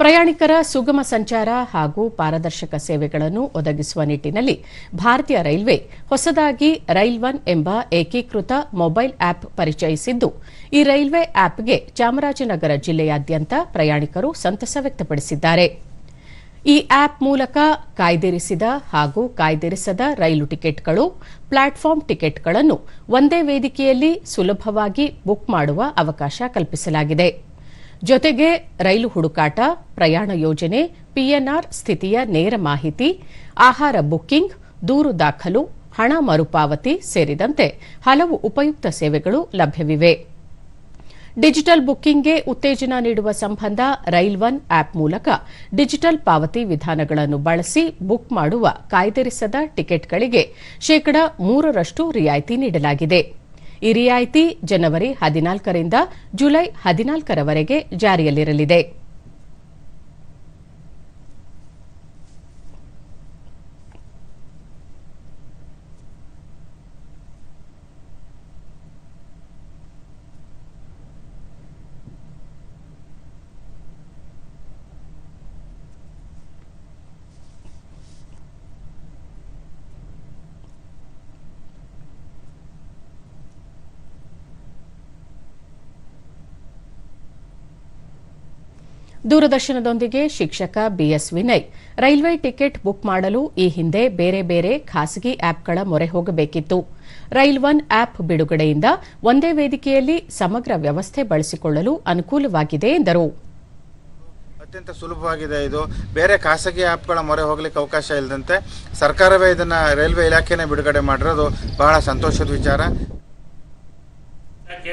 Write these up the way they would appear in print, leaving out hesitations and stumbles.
ಪ್ರಯಾಣಿಕರ ಸುಗಮ ಸಂಚಾರ ಹಾಗೂ ಪಾರದರ್ಶಕ ಸೇವೆಗಳನ್ನು ಒದಗಿಸುವ ನಿಟ್ಟಿನಲ್ಲಿ ಭಾರತೀಯ ರೈಲ್ವೆ ಹೊಸದಾಗಿ ರೈಲ್ ಒನ್ ಎಂಬ ಏಕೀಕೃತ ಮೊಬೈಲ್ ಆಪ್ ಪರಿಚಯಿಸಿದ್ದು, ಈ ರೈಲ್ವೆ ಆಪ್ಗೆ ಚಾಮರಾಜನಗರ ಜಿಲ್ಲೆಯಾದ್ಯಂತ ಪ್ರಯಾಣಿಕರು ಸಂತಸ ವ್ಯಕ್ತಪಡಿಸಿದ್ದಾರೆ. ಈ ಆಪ್ ಮೂಲಕ ಕಾಯ್ದಿರಿಸಿದ ಹಾಗೂ ಕಾಯ್ದಿರಿಸದ ರೈಲು ಟಿಕೆಟ್ಗಳು, ಪ್ಲಾಟ್ಫಾರ್ಮ್ ಟಿಕೆಟ್ಗಳನ್ನು ಒಂದೇ ವೇದಿಕೆಯಲ್ಲಿ ಸುಲಭವಾಗಿ ಬುಕ್ ಮಾಡುವ ಅವಕಾಶ ಕಲ್ಪಿಸಲಾಗಿದೆ. ಜೊತೆಗೆ ರೈಲು ಹುಡುಕಾಟ, ಪ್ರಯಾಣ ಯೋಜನೆ, ಪಿಎನ್ಆರ್ ಸ್ಥಿತಿಯ ನೇರ ಮಾಹಿತಿ, ಆಹಾರ ಬುಕ್ಕಿಂಗ್, ದೂರು ದಾಖಲು, ಹಣ ಮರುಪಾವತಿ ಸೇರಿದಂತೆ ಹಲವು ಉಪಯುಕ್ತ ಸೇವೆಗಳು ಲಭ್ಯವಿವೆ. ಡಿಜಿಟಲ್ ಬುಕ್ಕಿಂಗ್ಗೆ ಉತ್ತೇಜನ ನೀಡುವ ಸಂಬಂಧ ರೈಲ್ ಒನ್ ಆಪ್ ಮೂಲಕ ಡಿಜಿಟಲ್ ಪಾವತಿ ವಿಧಾನಗಳನ್ನು ಬಳಸಿ ಬುಕ್ ಮಾಡುವ ಕಾಯ್ದಿರಿಸದ ಟಿಕೆಟ್ಗಳಿಗೆ ಶೇಕಡಾ 3% ರಿಯಾಯಿತಿ ನೀಡಲಾಗಿದೆ. ಈ ರಿಯಾಯಿತಿ ಜನವರಿ 14ರಿಂದ ಜುಲೈ 14ರವರೆಗೆ ಜಾರಿಯಲ್ಲಿರಲಿದೆ. ದೂರದರ್ಶನದೊಂದಿಗೆ ಶಿಕ್ಷಕ BS Vinay, railway ticket book ಮಾಡಲು ಈ ಹಿಂದೆ ಬೇರೆ ಬೇರೆ ಖಾಸಗಿ ಆಪ್ಗಳ ಮೊರೆ ಹೋಗಬೇಕಿತ್ತು. ರೈಲ್ ಒನ್ ಆಪ್ ಬಿಡುಗಡೆಯಿಂದ ಒಂದೇ ವೇದಿಕೆಯಲ್ಲಿ ಸಮಗ್ರ ವ್ಯವಸ್ಥೆ ಬಳಸಿಕೊಳ್ಳಲು ಅನುಕೂಲವಾಗಿದೆ ಎಂದರು. ಅತ್ಯಂತ ಸುಲಭವಾಗಿದೆ. ಇದು ಬೇರೆ ಖಾಸಗಿ ಆಪ್ಗಳ ಮೊರೆ ಹೋಗಲಿಕ್ಕೆ ಅವಕಾಶ ಇಲ್ಲದಂತೆ ಸರ್ಕಾರವೇ ಇದನ್ನ ರೈಲ್ವೆ ಇಲಾಖೆನೇ ಬಿಡುಗಡೆ ಮಾಡಿರೋದು ಬಹಳ ಸಂತೋಷದ ವಿಚಾರ.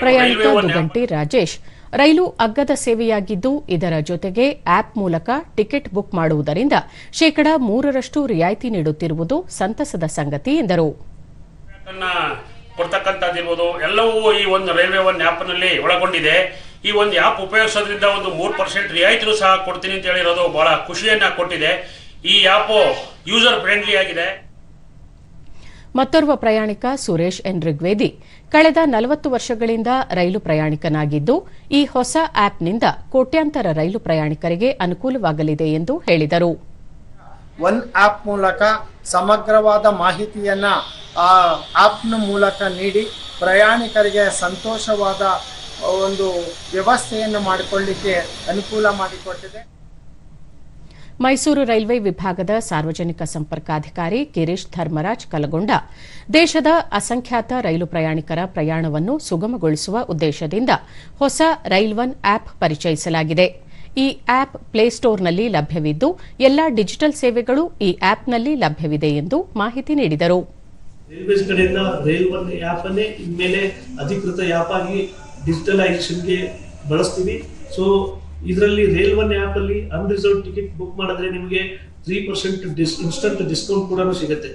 ಪ್ರಯಾಣಿಕ ದುಗಂಟಿ ರಾಜೇಶ್, ರೈಲು ಅಗ್ಗದ ಸೇವೆಯಾಗಿದ್ದು ಇದರ ಜೊತೆಗೆ ಆಪ್ ಮೂಲಕ ಟಿಕೆಟ್ ಬುಕ್ ಮಾಡುವುದರಿಂದ ಶೇಕಡಾ 3% ರಿಯಾಯಿತಿ ನೀಡುತ್ತಿರುವುದು ಸಂತಸದ ಸಂಗತಿ ಎಂದರು. ಕೊಡ್ತಕ್ಕಂಥದ್ದಿರ್ಬೋದು ಎಲ್ಲವೂ ಈ ಒಂದು ರೈಲ್ವೆ ಒನ್ ಆ್ಯಪ್ನಲ್ಲಿ ಒಳಗೊಂಡಿದೆ. ಈ ಒಂದು ಆ್ಯಪ್ ಉಪಯೋಗಿಸೋದ್ರಿಂದ ಒಂದು 3% ರಿಯಾಯಿತಿನೂ ಸಹ ಕೊಡ್ತೀನಿ ಅಂತ ಹೇಳಿರೋದು ಬಹಳ ಖುಷಿಯನ್ನ ಕೊಟ್ಟಿದೆ. ಈ ಆ್ಯಪ್ ಯೂಸರ್ ಫ್ರೆಂಡ್ಲಿ ಆಗಿದೆ. ಮತ್ತೋರ್ವ ಪ್ರಯಾಣಿಕ ಸುರೇಶ್ ಎನ್ ಋಗ್ವೇದಿ, ಕಳೆದ 40 ವರ್ಷಗಳಿಂದ ರೈಲು ಪ್ರಯಾಣಿಕನಾಗಿದ್ದು ಈ ಹೊಸ ಆಪ್ನಿಂದ ಕೋಟ್ಯಾಂತರ ರೈಲು ಪ್ರಯಾಣಿಕರಿಗೆ ಅನುಕೂಲವಾಗಲಿದೆ ಎಂದು ಹೇಳಿದರು. ಒನ್ ಆಪ್ ಮೂಲಕ ಸಮಗ್ರವಾದ ಮಾಹಿತಿಯನ್ನ ಆ ಆಪ್ನ ಮೂಲಕ ನೀಡಿ ಪ್ರಯಾಣಿಕರಿಗೆ ಸಂತೋಷವಾದ ಒಂದು ವ್ಯವಸ್ಥೆಯನ್ನು ಮಾಡಿಕೊಳ್ಳಲಿಕ್ಕೆ ಅನುಕೂಲ ಮಾಡಿಕೊಟ್ಟಿದೆ. ಮೈಸೂರು ರೈಲ್ವೆ ವಿಭಾಗದ ಸಾರ್ವಜನಿಕ ಸಂಪರ್ಕಾಧಿಕಾರಿ ಗಿರೀಶ್ ಧರ್ಮರಾಜ್ ಕಲಗೊಂಡ, ದೇಶದ ಅಸಂಖ್ಯಾತ ರೈಲು ಪ್ರಯಾಣಿಕರ ಪ್ರಯಾಣವನ್ನು ಸುಗಮಗೊಳಿಸುವ ಉದ್ದೇಶದಿಂದ ಹೊಸ ರೈಲ್ ಒನ್ ಆಪ್ ಪರಿಚಯಿಸಲಾಗಿದೆ. ಈ ಆಪ್ ಪ್ಲೇಸ್ಟೋರ್ನಲ್ಲಿ ಲಭ್ಯವಿದ್ದು ಎಲ್ಲಾ ಡಿಜಿಟಲ್ ಸೇವೆಗಳು ಈ ಆಪ್ನಲ್ಲಿ ಲಭ್ಯವಿದೆ ಎಂದು ಮಾಹಿತಿ ನೀಡಿದರು. ರೈಲ್ವೇಸ್ ಕಡೆಯಿಂದ ರೈಲ್ ಒನ್ ಆಪ್ ಅನ್ನೇ ಇನ್ಮೇಲೆ ಅಧಿಕೃತ ಆಪ್ ಆಗಿ ಡಿಜಿಟಲೈಸೇಷನ್ಗೆ ಬಳಸ್ತೀವಿ. ಸೊ ಇದರಲ್ಲಿ ರೈಲ್ ಒನ್ ಆಪ್ ಅಲ್ಲಿ ಅನ್ರಿಸರ್ವ್ಡ್ ಟಿಕೆಟ್ ಬುಕ್ ಮಾಡಿದ್ರೆ ನಿಮಗೆ 3% ಇನ್ಸ್ಟಂಟ್ ಡಿಸ್ಕೌಂಟ್ ಕೂಡ ಸಿಗುತ್ತೆ.